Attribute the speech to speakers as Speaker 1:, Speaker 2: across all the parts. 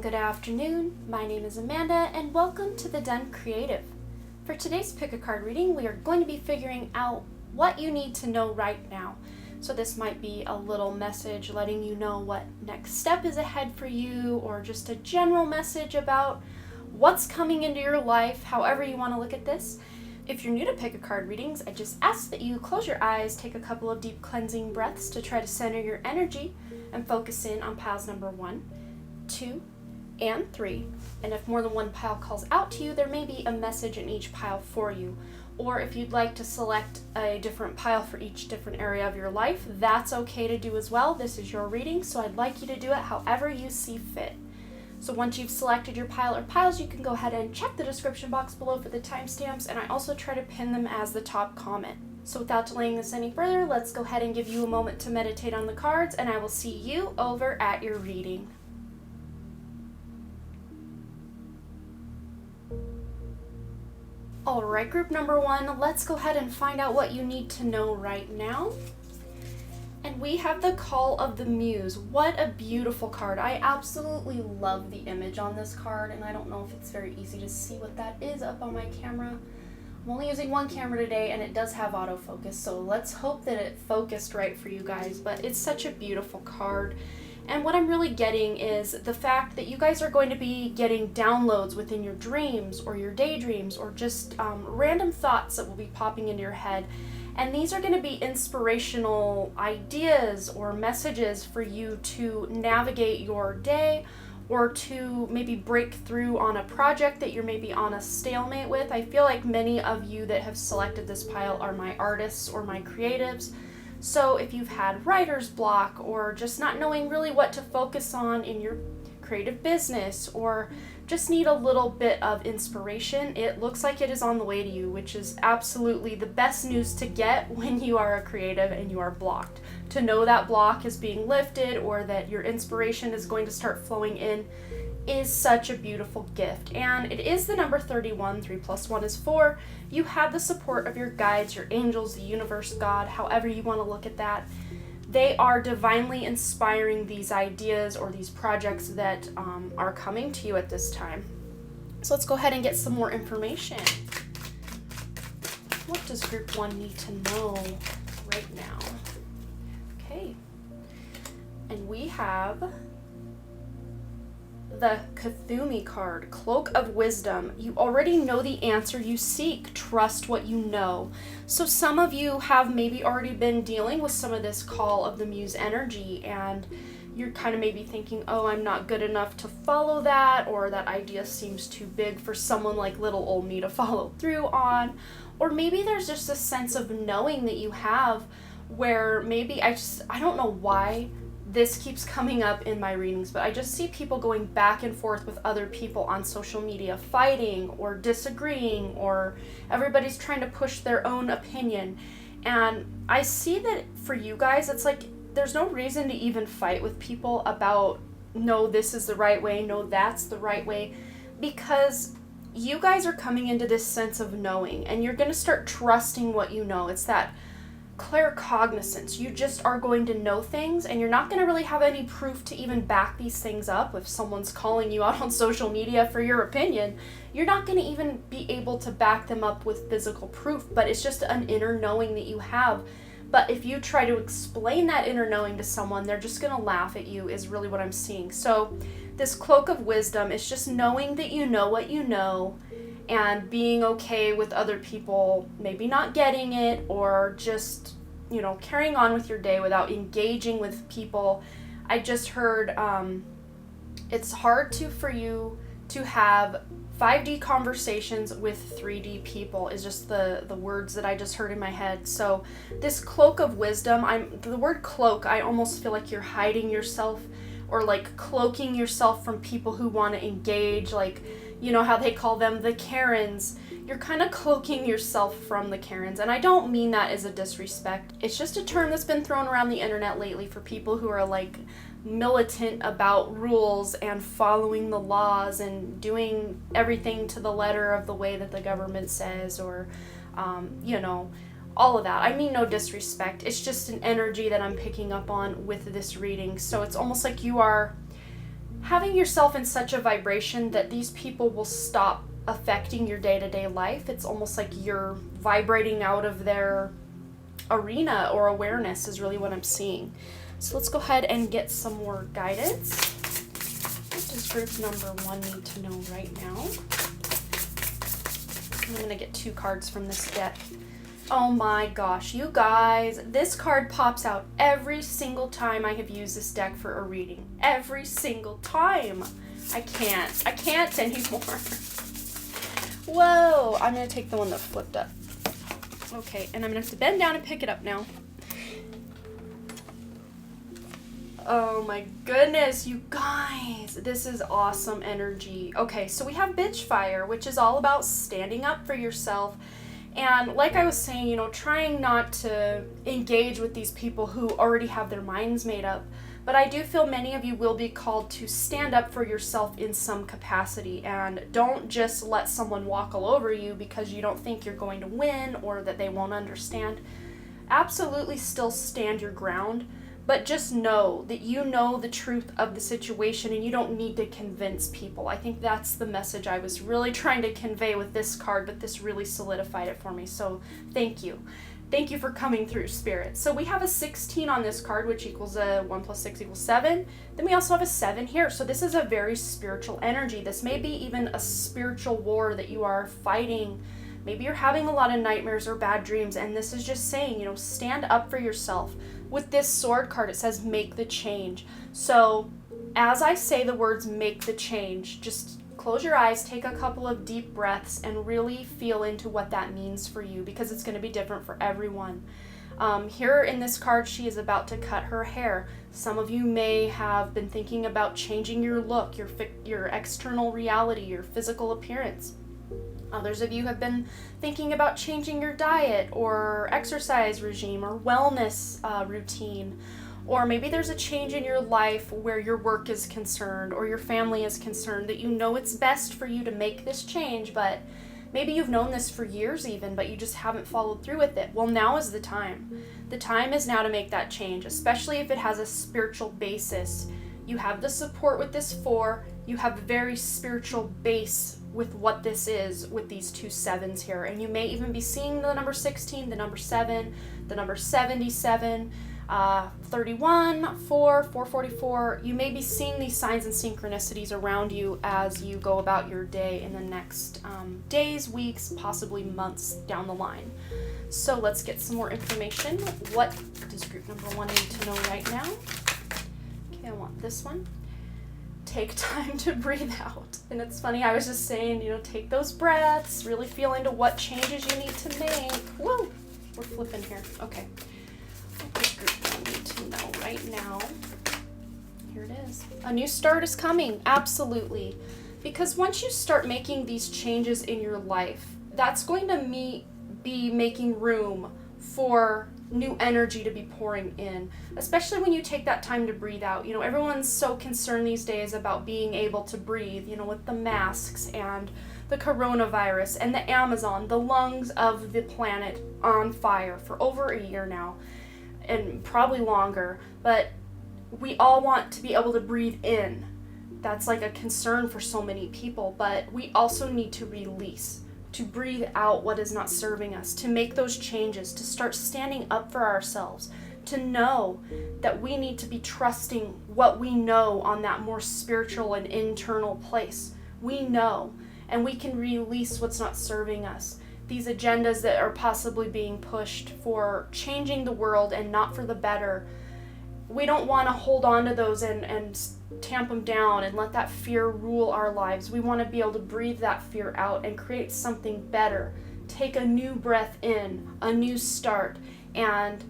Speaker 1: good afternoon. My name is Amanda and welcome to the Den Creative. For today's pick a card reading, we are going to be figuring out what you need to know right now. So this might be a little message letting you know what next step is ahead for you, or just a general message about what's coming into your life, however you want to look at this. If you're new to pick a card readings, I just ask that you close your eyes, take a couple of deep cleansing breaths to try to center your energy and focus in on piles number 1, 2, and 3. And if more than one pile calls out to you, there may be a message in each pile for you. Or if you'd like to select a different pile for each different area of your life, that's okay to do as well. This is your reading, so I'd like you to do it however you see fit. So once you've selected your pile or piles, you can go ahead and check the description box below for the timestamps, and I also try to pin them as the top comment. So without delaying this any further, let's go ahead and give you a moment to meditate on the cards, and I will see you over at your reading. Alright, group number 1, let's go ahead and find out what you need to know right now. And we have the Call of the Muse. What a beautiful card. I absolutely love the image on this card, and I don't know if it's very easy to see what that is up on my camera. I'm only using one camera today, and it does have autofocus, so let's hope that it focused right for you guys, but it's such a beautiful card. And what I'm really getting is the fact that you guys are going to be getting downloads within your dreams or your daydreams, or just random thoughts that will be popping into your head. And these are going to be inspirational ideas or messages for you to navigate your day, or to maybe break through on a project that you're maybe on a stalemate with. I feel like many of you that have selected this pile are my artists or my creatives. So if you've had writer's block, or just not knowing really what to focus on in your creative business, or just need a little bit of inspiration, it looks like it is on the way to you, which is absolutely the best news to get when you are a creative and you are blocked. To know that block is being lifted, or that your inspiration is going to start flowing in, is such a beautiful gift. And it is the number 31, 3 plus 1 is 4. You have the support of your guides, your angels, the universe, God, however you want to look at that. They are divinely inspiring these ideas or these projects that are coming to you at this time. So let's go ahead and get some more information. What does group 1 need to know right now? Okay. And we have the Kuthumi card, Cloak of Wisdom. You already know the answer you seek. Trust what you know. So some of you have maybe already been dealing with some of this Call of the Muse energy, and you're kind of maybe thinking, oh, I'm not good enough to follow that, or that idea seems too big for someone like little old me to follow through on. Or maybe there's just a sense of knowing that you have, where maybe I don't know why this keeps coming up in my readings, but I just see people going back and forth with other people on social media, fighting or disagreeing, or everybody's trying to push their own opinion. And I see that for you guys, it's like there's no reason to even fight with people about, no, this is the right way, no, that's the right way, because you guys are coming into this sense of knowing, and you're going to start trusting what you know. It's that claircognizance. You just are going to know things, and you're not going to really have any proof to even back these things up. If someone's calling you out on social media for your opinion, you're not going to even be able to back them up with physical proof, but it's just an inner knowing that you have. But if you try to explain that inner knowing to someone, they're just going to laugh at you, is really what I'm seeing. So this Cloak of Wisdom is just knowing that you know what you know, and being okay with other people maybe not getting it, or just, carrying on with your day without engaging with people. I just heard it's hard for you to have 5D conversations with 3D people, is just the words that I just heard in my head. So this Cloak of Wisdom, the word cloak, I almost feel like you're hiding yourself, or like cloaking yourself from people who want to engage, like, you know how they call them the Karens. You're kind of cloaking yourself from the Karens, and I don't mean that as a disrespect. It's just a term that's been thrown around the internet lately for people who are like militant about rules and following the laws and doing everything to the letter of the way that the government says, or all of that. I mean no disrespect. It's just an energy that I'm picking up on with this reading. So it's almost like you are having yourself in such a vibration that these people will stop affecting your day-to-day life. It's almost like you're vibrating out of their arena or awareness is really what I'm seeing. So let's go ahead and get some more guidance. What does group number 1 need to know right now? I'm going to get 2 cards from this deck. Oh my gosh, you guys, this card pops out every single time I have used this deck for a reading. Every single time. I can't anymore. Whoa, I'm going to take the one that flipped up. Okay, and I'm going to have to bend down and pick it up now. Oh my goodness, you guys, this is awesome energy. Okay, so we have Bitchfire, which is all about standing up for yourself. And like I was saying, you know, trying not to engage with these people who already have their minds made up. But I do feel many of you will be called to stand up for yourself in some capacity, and don't just let someone walk all over you because you don't think you're going to win or that they won't understand. Absolutely still stand your ground, but just know that you know the truth of the situation and you don't need to convince people. I think that's the message I was really trying to convey with this card, but this really solidified it for me. So thank you. Thank you for coming through, Spirit. So we have a 16 on this card, which equals a 1 + 6 = 7. Then we also have a 7 here. So this is a very spiritual energy. This may be even a spiritual war that you are fighting. Maybe you're having a lot of nightmares or bad dreams, and this is just saying, you know, stand up for yourself. With this sword card, it says make the change. So as I say the words make the change, just close your eyes, take a couple of deep breaths, and really feel into what that means for you, because it's going to be different for everyone. Here in this card, she is about to cut her hair. Some of you may have been thinking about changing your look, your external reality, your physical appearance. Others of you have been thinking about changing your diet or exercise regime or wellness routine. Or maybe there's a change in your life where your work is concerned or your family is concerned, that you know it's best for you to make this change, but maybe you've known this for years even, but you just haven't followed through with it. Well, now is the time. The time is now to make that change, especially if it has a spiritual basis. You have the support with this 4. You have a very spiritual base with what this is with these 2 7s here. And you may even be seeing the number 16, the number 7, the number 77, 31, 4, 444. You may be seeing these signs and synchronicities around you as you go about your day in the next days, weeks, possibly months down the line. So let's get some more information. What does group number 1 need to know right now? Okay, I want this one. Take time to breathe out. And it's funny, I was just saying, you know, take those breaths, really feel into what changes you need to make. Whoa, we're flipping here. Okay. What does group 1 need to know right now? Here it is. A new start is coming, absolutely. Because once you start making these changes in your life, that's going to be making room for new energy to be pouring in, especially when you take that time to breathe out. You know, everyone's so concerned these days about being able to breathe, you know, with the masks and the coronavirus and the Amazon, the lungs of the planet on fire for over a year now, and probably longer. But we all want to be able to breathe in. That's like a concern for so many people, but we also need to release, to breathe out what is not serving us, to make those changes, to start standing up for ourselves, to know that we need to be trusting what we know on that more spiritual and internal place. We know, and we can release what's not serving us. These agendas that are possibly being pushed for changing the world and not for the better, we don't want to hold on to those and tamp them down and let that fear rule our lives. We want to be able to breathe that fear out and create something better. Take a new breath in, a new start, and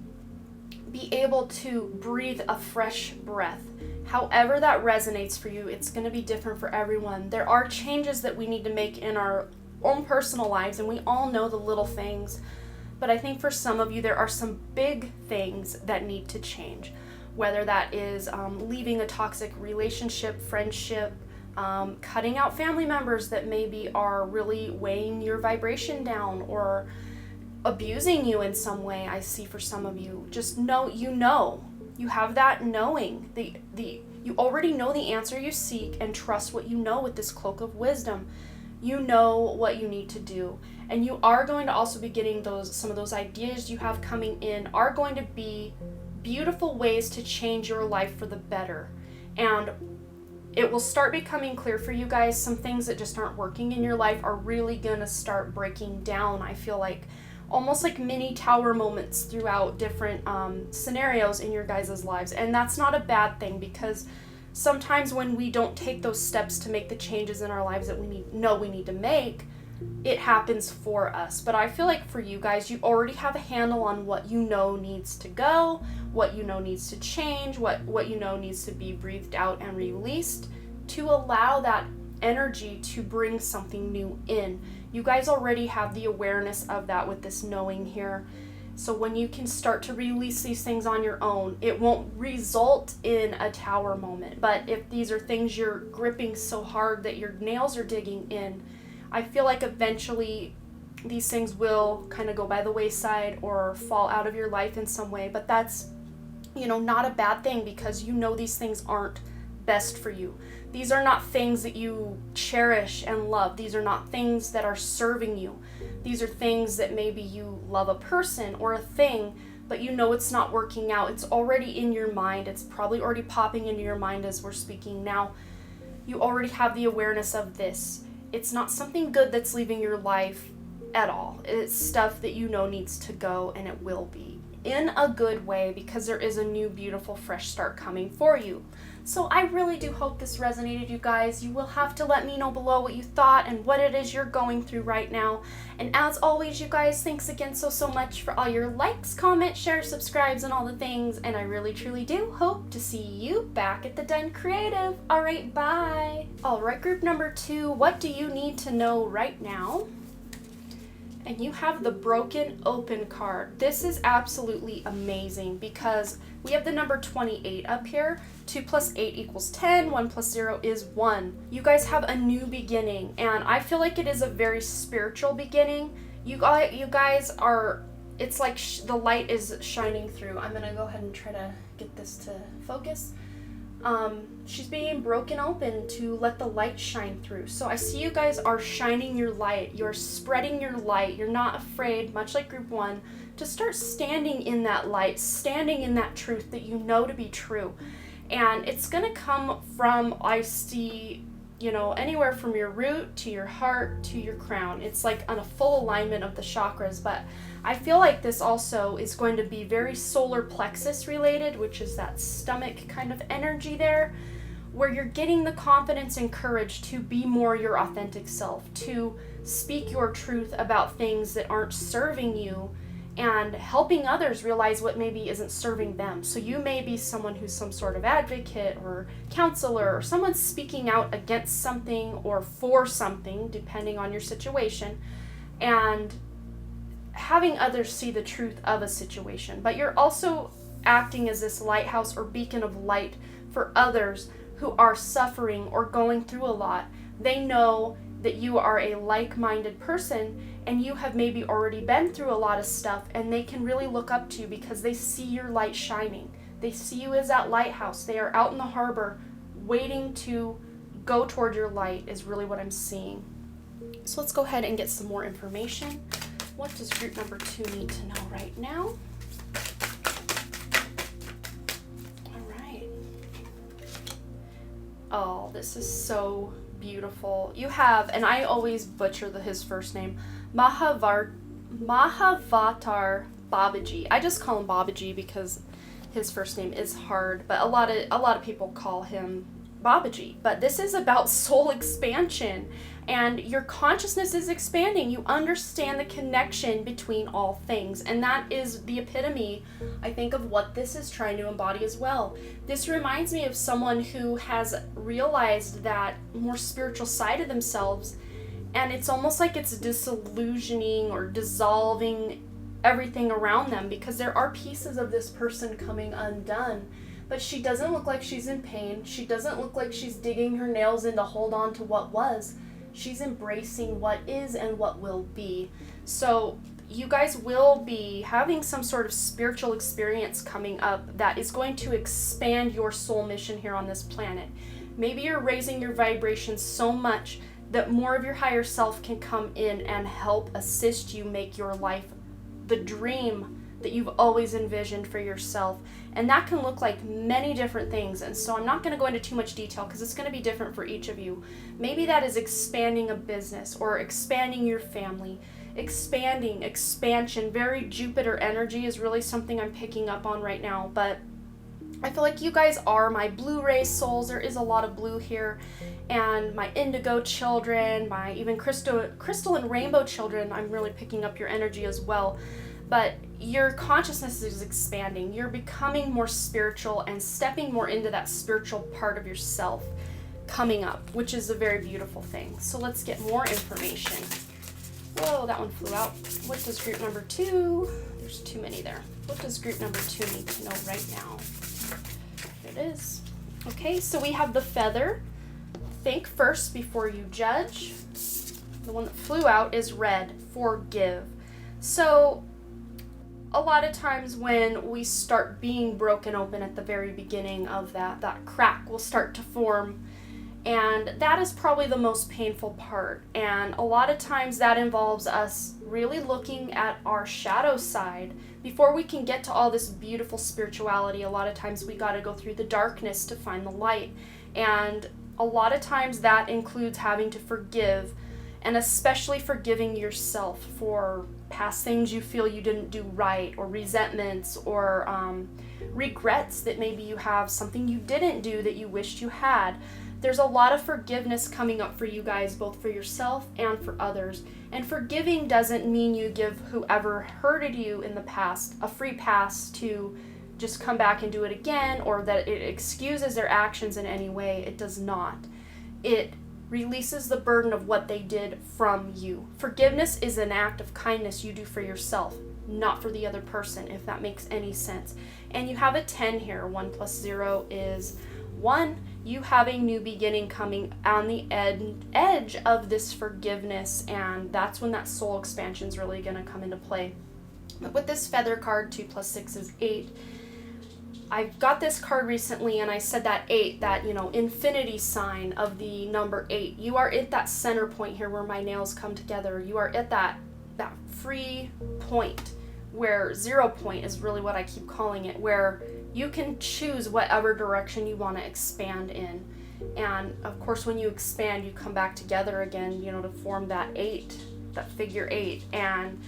Speaker 1: be able to breathe a fresh breath. However that resonates for you, it's going to be different for everyone. There are changes that we need to make in our own personal lives, and we all know the little things. But I think for some of you, there are some big things that need to change. Whether that is leaving a toxic relationship, friendship, cutting out family members that maybe are really weighing your vibration down or abusing you in some way. I see for some of you, just know, you have that knowing. You You already know the answer you seek, and trust what you know with this cloak of wisdom. You know what you need to do. And you are going to also be getting some of those ideas you have coming in are going to be beautiful ways to change your life for the better. And it will start becoming clear for you guys. Some things that just aren't working in your life are really going to start breaking down. I feel like almost like mini tower moments throughout different scenarios in your guys' lives. And that's not a bad thing, because sometimes when we don't take those steps to make the changes in our lives that we need to make, it happens for us. But I feel like for you guys, you already have a handle on what you know needs to go, what you know needs to change, what you know needs to be breathed out and released to allow that energy to bring something new in. You guys already have the awareness of that with this knowing here. So when you can start to release these things on your own, it won't result in a tower moment. But if these are things you're gripping so hard that your nails are digging in, I feel like eventually these things will kind of go by the wayside or fall out of your life in some way. But that's, not a bad thing, because you know these things aren't best for you. These are not things that you cherish and love. These are not things that are serving you. These are things that maybe you love a person or a thing, but you know it's not working out. It's already in your mind. It's probably already popping into your mind as we're speaking now. You already have the awareness of this. It's not something good that's leaving your life at all. It's stuff that you know needs to go, and it will be in a good way, because there is a new, beautiful, fresh start coming for you. So I really do hope this resonated, you guys. You will have to let me know below what you thought and what it is you're going through right now. And as always, you guys, thanks again so much for all your likes, comments, shares, subscribes, and all the things. And I really, truly do hope to see you back at the Den Creative. All right, bye. All right, group number 2, what do you need to know right now? And you have the Broken Open card. This is absolutely amazing, because we have the number 28 up here. 2 plus 8 equals 10. 1 plus 0 is 1. You guys have a new beginning, and I feel like it is a very spiritual beginning. You guys are, it's like the light is shining through. I'm gonna go ahead and try to get this to focus. She's being broken open to let the light shine through. So I see you guys are shining your light. You're spreading your light. You're not afraid, much like group 1, to start standing in that light, standing in that truth that you know to be true. And it's going to come from, I see, anywhere from your root to your heart to your crown. It's like on a full alignment of the chakras, but I feel like this also is going to be very solar plexus related, which is that stomach kind of energy there, where you're getting the confidence and courage to be more your authentic self, to speak your truth about things that aren't serving you, and helping others realize what maybe isn't serving them. So you may be someone who's some sort of advocate or counselor, or someone speaking out against something or for something, depending on your situation, and having others see the truth of a situation. But you're also acting as this lighthouse or beacon of light for others who are suffering or going through a lot. They know that you are a like-minded person, and you have maybe already been through a lot of stuff, and they can really look up to you because they see your light shining. They see you as that lighthouse. They are out in the harbor waiting to go toward your light, is really what I'm seeing. So let's go ahead and get some more information. What does group number 2 need to know right now? Oh, this is so beautiful. You have, and I always butcher his first name, Mahavatar Babaji. I just call him Babaji because his first name is hard, but a lot of people call him Babaji. But this is about soul expansion, and your consciousness is expanding. You understand the connection between all things, and that is the epitome, I think, of what this is trying to embody as well. This reminds me of someone who has realized that more spiritual side of themselves, and it's almost like it's disillusioning or dissolving everything around them, because there are pieces of this person coming undone. But she doesn't look like she's in pain. She doesn't look like she's digging her nails in to hold on to what was. She's embracing what is and what will be. So you guys will be having some sort of spiritual experience coming up that is going to expand your soul mission here on this planet. Maybe you're raising your vibration so much that more of your higher self can come in and help assist you make your life the dream that you've always envisioned for yourself. And that can look like many different things. And so I'm not going to go into too much detail because it's going to be different for each of you. Maybe that is expanding a business or expanding your family. Expansion, very Jupiter energy is really something I'm picking up on right now. But I feel like you guys are my blue ray souls. There is a lot of blue here. And my indigo children, my even crystal and rainbow children, I'm really picking up your energy as well. But your consciousness is expanding. You're becoming more spiritual and stepping more into that spiritual part of yourself coming up, which is a very beautiful thing. So let's get more information. Whoa, that one flew out. What does group number 2? There's too many there. What does group number 2 need to know right now? There it is. Okay, so we have the feather. Think first before you judge. The one that flew out is red, forgive. So a lot of times when we start being broken open at the very beginning of that crack will start to form. And that is probably the most painful part. And a lot of times that involves us really looking at our shadow side. Before we can get to all this beautiful spirituality, a lot of times we got to go through the darkness to find the light. And a lot of times that includes having to forgive, and especially forgiving yourself for past things you feel you didn't do right, or resentments, or regrets that maybe you have something you didn't do that you wished you had. There's a lot of forgiveness coming up for you guys, both for yourself and for others. And forgiving doesn't mean you give whoever hurted you in the past a free pass to just come back and do it again, or that it excuses their actions in any way. It does not. It releases the burden of what they did from you. Forgiveness is an act of kindness you do for yourself, not for the other person, if that makes any sense. And you have a 10 here. 1 plus 0 is 1. You have a new beginning coming on the edge of this forgiveness, and that's when that soul expansion is really going to come into play. But with this feather card, 2 plus 6 is 8. I got this card recently, and I said that 8, that, infinity sign of the number 8. You are at that center point here where my nails come together. You are at that free point, where 0 point is really what I keep calling it, where you can choose whatever direction you want to expand in. And of course, when you expand, you come back together again, to form that 8, that figure 8. And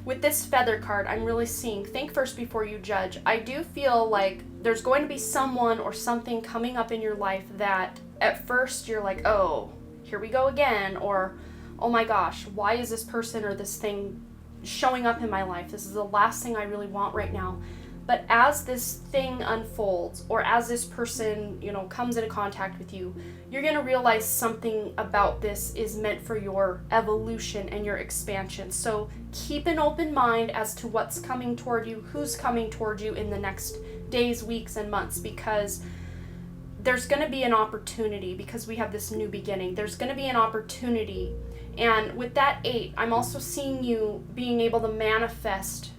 Speaker 1: with this feather card, I'm really seeing, think first before you judge. I do feel like there's going to be someone or something coming up in your life that at first you're like, oh, here we go again, or oh my gosh, why is this person or this thing showing up in my life? This is the last thing I really want right now. But as this thing unfolds, or as this person, comes into contact with you, you're going to realize something about this is meant for your evolution and your expansion. So keep an open mind as to what's coming toward you, who's coming toward you in the next days, weeks, and months, because there's going to be an opportunity, because we have this new beginning. There's going to be an opportunity. And with that 8, I'm also seeing you being able to manifest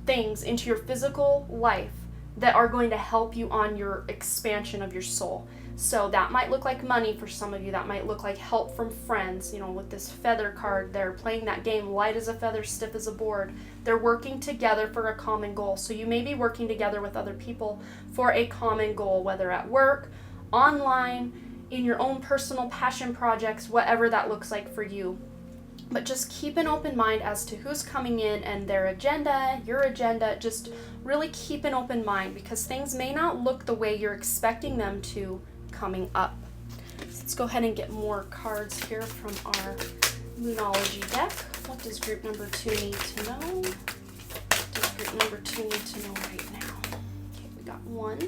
Speaker 1: things into your physical life that are going to help you on your expansion of your soul. So that might look like money for some of you. That might look like help from friends. With this feather card, they're playing that game, light as a feather, stiff as a board. They're working together for a common goal. So you may be working together with other people for a common goal, whether at work, online, in your own personal passion projects, whatever that looks like for you. But just keep an open mind as to who's coming in and their agenda, your agenda. Just really keep an open mind, because things may not look the way you're expecting them to coming up. So let's go ahead and get more cards here from our Moonology deck. What does group number 2 need to know? What does group number 2 need to know right now? Okay, we got 1.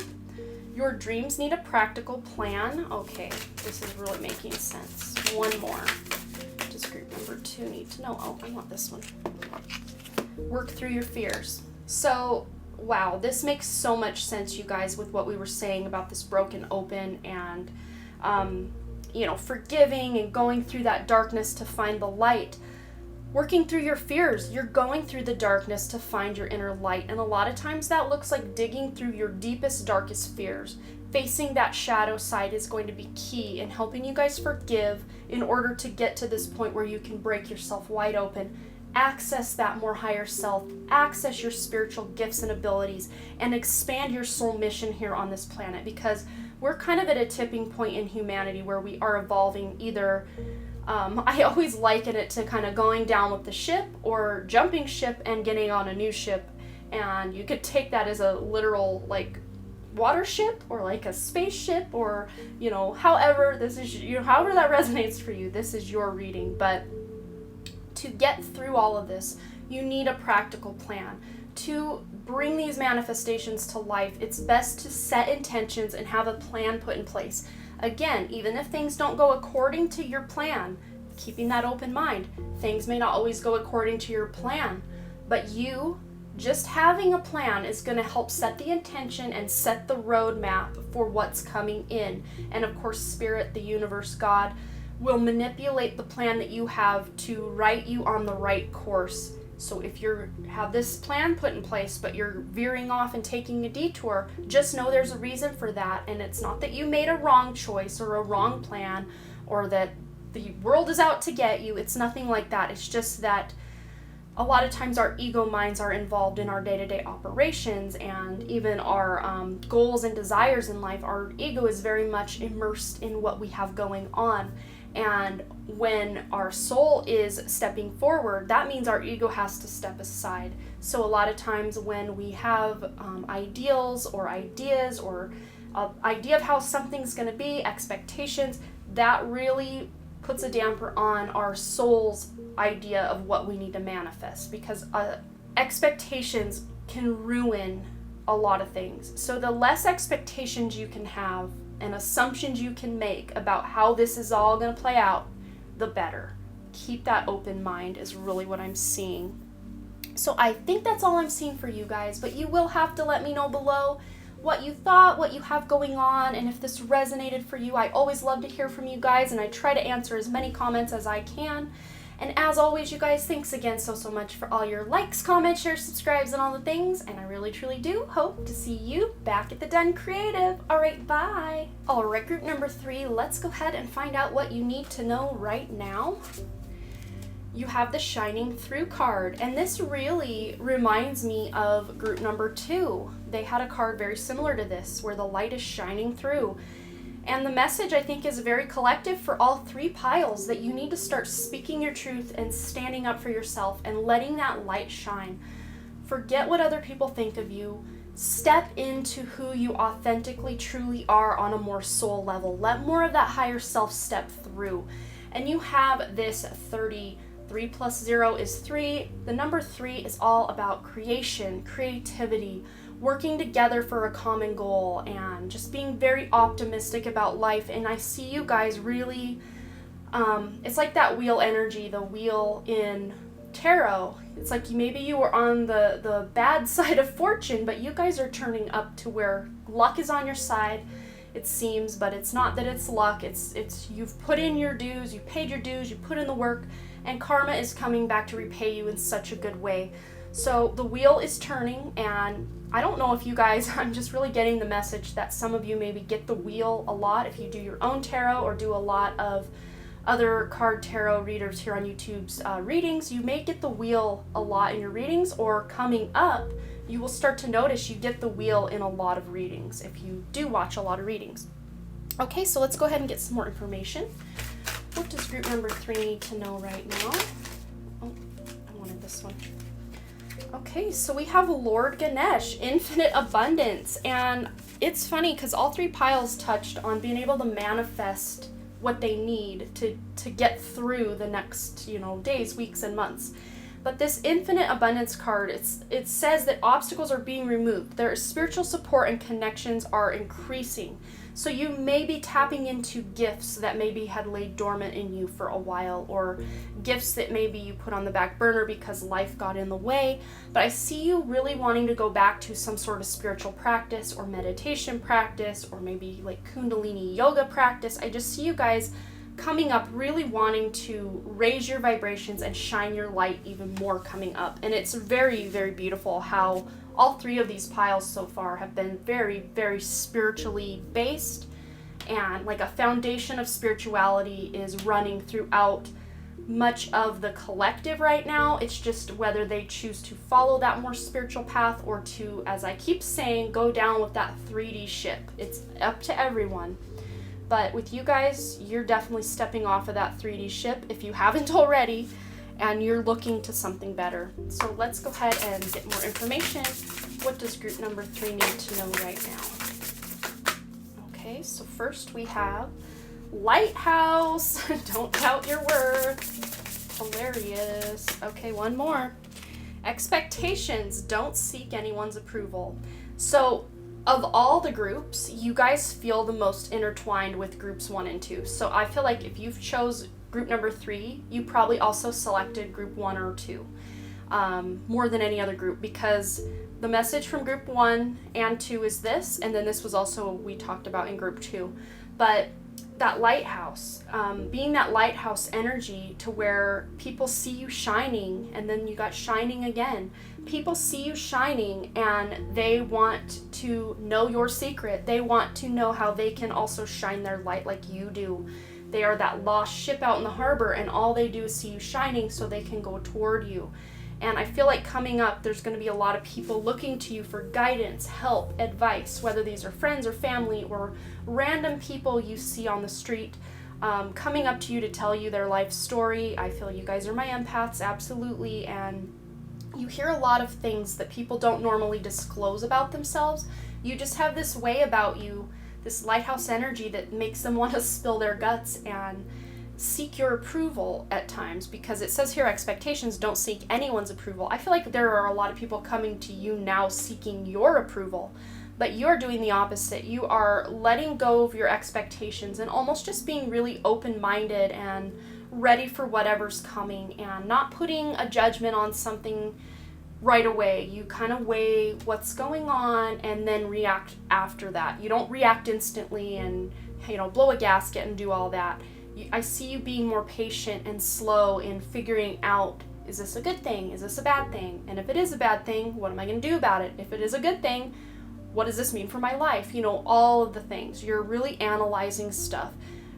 Speaker 1: Your dreams need a practical plan. Okay, this is really making sense. 1 more. Group number 2 need to know. Oh, I want this one. Work through your fears. So, wow, this makes so much sense, you guys, with what we were saying about this broken open and, forgiving and going through that darkness to find the light. working through your fears. You're going through the darkness to find your inner light. And a lot of times that looks like digging through your deepest, darkest fears. Facing that shadow side is going to be key in helping you guys forgive in order to get to this point where you can break yourself wide open, access that more higher self, access your spiritual gifts and abilities, and expand your soul mission here on this planet, because we're kind of at a tipping point in humanity where we are evolving either I always liken it to kind of going down with the ship or jumping ship and getting on a new ship. And you could take that as a literal like water ship or like a spaceship, or however however that resonates for you. This is your reading. But to get through all of this, you need a practical plan. To bring these manifestations to life, it's best to set intentions and have a plan put in place. Again, even if things don't go according to your plan, keeping that open mind, things may not always go according to your plan, but you just having a plan is going to help set the intention and set the roadmap for what's coming in. And of course, Spirit, the universe, God, will manipulate the plan that you have to write you on the right course. So if you have this plan put in place, but you're veering off and taking a detour, just know there's a reason for that. And it's not that you made a wrong choice or a wrong plan, or that the world is out to get you. It's nothing like that. It's just that a lot of times our ego minds are involved in our day-to-day operations and even our goals and desires in life. Our ego is very much immersed in what we have going on. And when our soul is stepping forward, that means our ego has to step aside. So a lot of times when we have ideals or ideas or an idea of how something's going to be, expectations, that really puts a damper on our soul's idea of what we need to manifest, because expectations can ruin a lot of things. So the less expectations you can have and assumptions you can make about how this is all going to play out, the better. Keep that open mind is really what I'm seeing. So I think that's all I'm seeing for you guys, but you will have to let me know below what you thought, what you have going on, and if this resonated for you. I always love to hear from you guys, and I try to answer as many comments as I can. And as always, you guys, thanks again so much for all your likes, comments, shares, subscribes, and all the things. And I really, truly do hope to see you back at the Den Creative. All right, bye. All right, group number 3, let's go ahead and find out what you need to know right now. You have the Shining Through card, and this really reminds me of group number 2. They had a card very similar to this, where the light is shining through. And the message, I think, is very collective for all 3 piles, that you need to start speaking your truth and standing up for yourself and letting that light shine. Forget what other people think of you. Step into who you authentically, truly are on a more soul level. Let more of that higher self step through. And you have this 30. 3 plus 0 is 3. The number 3 is all about creation, creativity, working together for a common goal, and just being very optimistic about life. And I see you guys really, it's like that wheel energy, the wheel in tarot. It's like maybe you were on the bad side of fortune, but you guys are turning up to where luck is on your side, it seems. But it's not that it's luck, it's you've put in your dues, you paid your dues, you put in the work, and karma is coming back to repay you in such a good way. So the wheel is turning, and I don't know if you guys, I'm just really getting the message that some of you maybe get the wheel a lot if you do your own tarot or do a lot of other card tarot readers here on YouTube's readings. You may get the wheel a lot in your readings, or coming up, you will start to notice you get the wheel in a lot of readings if you do watch a lot of readings. Okay, so let's go ahead and get some more information. What does group number 3 need to know right now? Oh, I wanted this one. Okay, so we have Lord Ganesh, Infinite Abundance. And it's funny because all 3 piles touched on being able to manifest what they need to get through the next, days, weeks, and months. But this Infinite Abundance card, it says that obstacles are being removed. Their spiritual support and connections are increasing. So you may be tapping into gifts that maybe had laid dormant in you for a while, or gifts that maybe you put on the back burner because life got in the way. But I see you really wanting to go back to some sort of spiritual practice or meditation practice, or maybe like Kundalini yoga practice. I just see you guys coming up really wanting to raise your vibrations and shine your light even more coming up. And it's very, very beautiful how all three of these piles so far have been very, very spiritually based, and like a foundation of spirituality is running throughout much of the collective right now. It's just whether they choose to follow that more spiritual path or to, as I keep saying, go down with that 3D ship. It's up to everyone. But with you guys, you're definitely stepping off of that 3D ship if you haven't already, and you're looking to something better. So let's go ahead and get more information. What does group number 3 need to know right now? Okay, so first we have Lighthouse. Don't doubt your worth. Hilarious. Okay, one more. Expectations. Don't seek anyone's approval. So of all the groups, you guys feel the most intertwined with groups 1 and 2. So I feel like if you've chose group number 3, you probably also selected group 1 or 2 more than any other group, because the message from group 1 and 2 is this, and then this was also what we talked about in group 2. But that lighthouse, being that lighthouse energy to where people see you shining, and then you got shining again. People see you shining and they want to know your secret. They want to know how they can also shine their light like you do. They are that lost ship out in the harbor, and all they do is see you shining so they can go toward you. And I feel like coming up, there's going to be a lot of people looking to you for guidance, help, advice, whether these are friends or family or random people you see on the street, coming up to you to tell you their life story. I feel you guys are my empaths, absolutely, and you hear a lot of things that people don't normally disclose about themselves. You just have this way about you, this lighthouse energy that makes them want to spill their guts and seek your approval at times, because it says here expectations, don't seek anyone's approval. I feel like there are a lot of people coming to you now seeking your approval, but you're doing the opposite. You are letting go of your expectations and almost just being really open-minded and ready for whatever's coming, and not putting a judgment on something right away. You kind of weigh what's going on and then react after that. You don't react instantly and, blow a gasket and do all that. I see you being more patient and slow in figuring out, is this a good thing? Is this a bad thing? And if it is a bad thing, what am I going to do about it? If it is a good thing, what does this mean for my life? All of the things. You're really analyzing stuff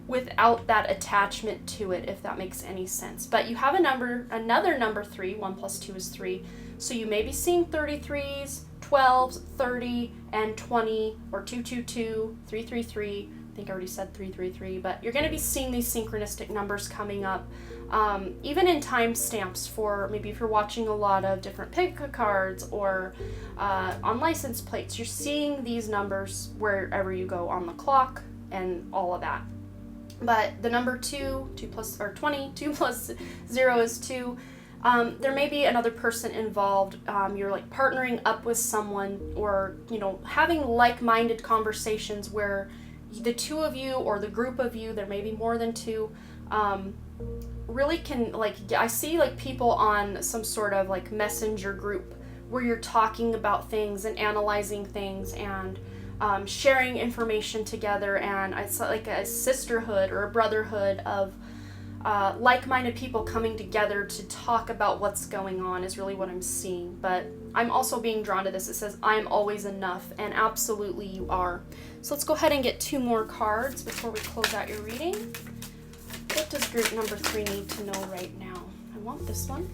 Speaker 1: without that attachment to it, if that makes any sense. But you have another number 3, 1 plus 2 is 3. So you may be seeing 33s, 12s, 30, and 20, or 222, 333. I think I already said 333, but you're going to be seeing these synchronistic numbers coming up, even in timestamps for maybe if you're watching a lot of different pick cards or on license plates. You're seeing these numbers wherever you go on the clock and all of that. But the number 2 plus 20, 2 plus 0 is 2. There may be another person involved. You're like partnering up with someone, or having like-minded conversations where the two of you or the group of you, there may be more than 2, really can, I see people on some sort of messenger group where you're talking about things and analyzing things and sharing information together, and it's like a sisterhood or a brotherhood of like-minded people coming together to talk about what's going on is really what I'm seeing. But I'm also being drawn to this. It says, I'm always enough, and absolutely you are. So let's go ahead and get 2 more cards before we close out your reading. What does group number 3 need to know right now? I want this one.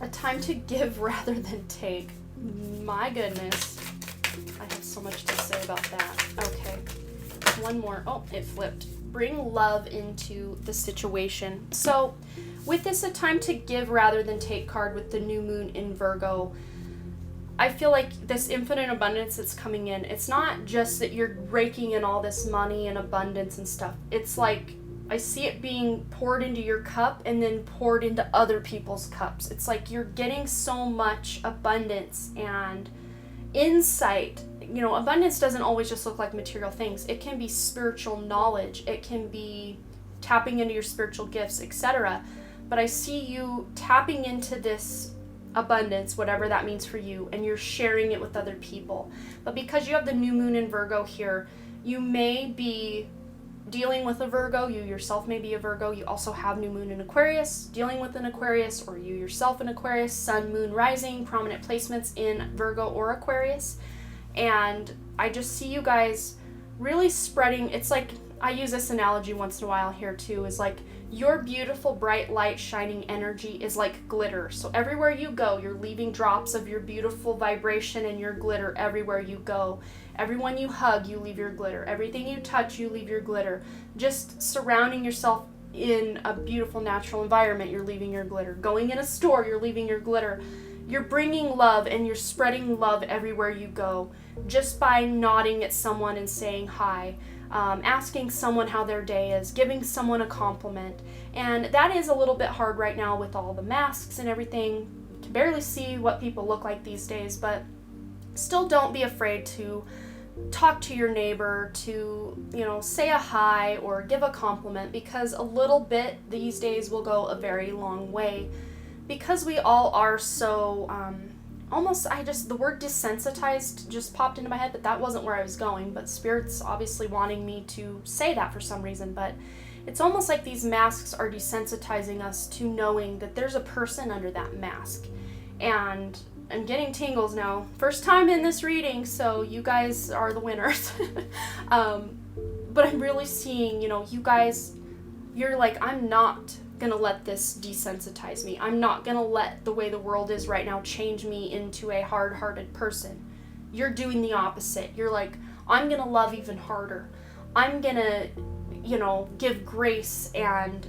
Speaker 1: A time to give rather than take. My goodness. I have so much to say about that. Okay. One more. Oh, it flipped. Bring love into the situation. So with this a time to give rather than take card with the new moon in Virgo, I feel like this infinite abundance that's coming in, it's not just that you're raking in all this money and abundance and stuff. It's like I see it being poured into your cup and then poured into other people's cups. It's like you're getting so much abundance and insight. Abundance doesn't always just look like material things. It can be spiritual knowledge. It can be tapping into your spiritual gifts, etc. But I see you tapping into this abundance, whatever that means for you, and you're sharing it with other people. But because you have the new moon in Virgo here, you may be dealing with a Virgo, you yourself may be a Virgo, you also have new moon in Aquarius, dealing with an Aquarius, or you yourself in Aquarius, sun, moon, rising, prominent placements in Virgo or Aquarius. And I just see you guys really spreading. It's like, I use this analogy once in a while here too, is like your beautiful bright light shining energy is like glitter. So everywhere you go, you're leaving drops of your beautiful vibration and your glitter everywhere you go. Everyone you hug, you leave your glitter. Everything you touch, you leave your glitter. Just surrounding yourself in a beautiful natural environment, you're leaving your glitter. Going in a store, you're leaving your glitter. You're bringing love and you're spreading love everywhere you go just by nodding at someone and saying hi. Asking someone how their day is, giving someone a compliment. And that is a little bit hard right now with all the masks and everything. You can barely see what people look like these days, but still don't be afraid to talk to your neighbor, to, say a hi or give a compliment, because a little bit these days will go a very long way. Because we all are so, the word desensitized just popped into my head, but that wasn't where I was going. But Spirit's obviously wanting me to say that for some reason. But it's almost like these masks are desensitizing us to knowing that there's a person under that mask. And I'm getting tingles now. First time in this reading, so you guys are the winners. But I'm really seeing, you guys, you're like, I'm not gonna let this desensitize me. I'm not gonna let the way the world is right now change me into a hard-hearted person. You're doing the opposite. You're like, I'm gonna love even harder. I'm gonna, give grace and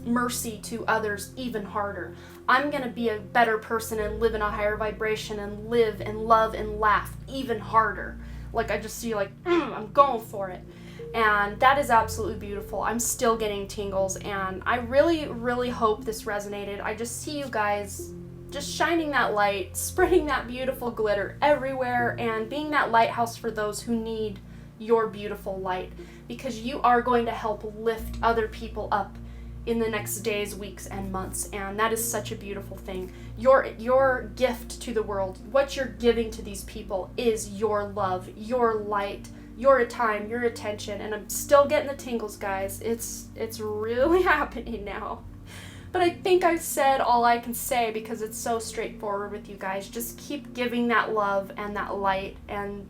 Speaker 1: mercy to others even harder. I'm gonna be a better person and live in a higher vibration and live and love and laugh even harder. Like, I just see I'm going for it. And that is absolutely beautiful. I'm still getting tingles, and I really, really hope this resonated. I just see you guys just shining that light, spreading that beautiful glitter everywhere, and being that lighthouse for those who need your beautiful light, because you are going to help lift other people up in the next days, weeks, and months, and that is such a beautiful thing. Your gift to the world, what you're giving to these people, is your love, your light, your time, your attention. And I'm still getting the tingles, guys. It's really happening now. But I think I've said all I can say, because it's so straightforward with you guys. Just keep giving that love and that light, and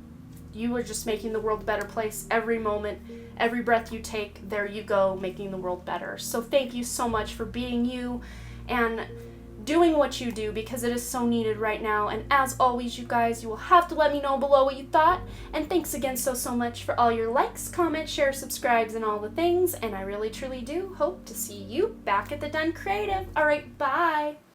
Speaker 1: you are just making the world a better place every moment. Every breath you take, there you go, making the world better. So thank you so much for being you and doing what you do, because it is so needed right now. And as always, you guys, you will have to let me know below what you thought. And thanks again so much for all your likes, comments, shares, subscribes, and all the things. And I really truly do hope to see you back at the Done Creative. All right, bye.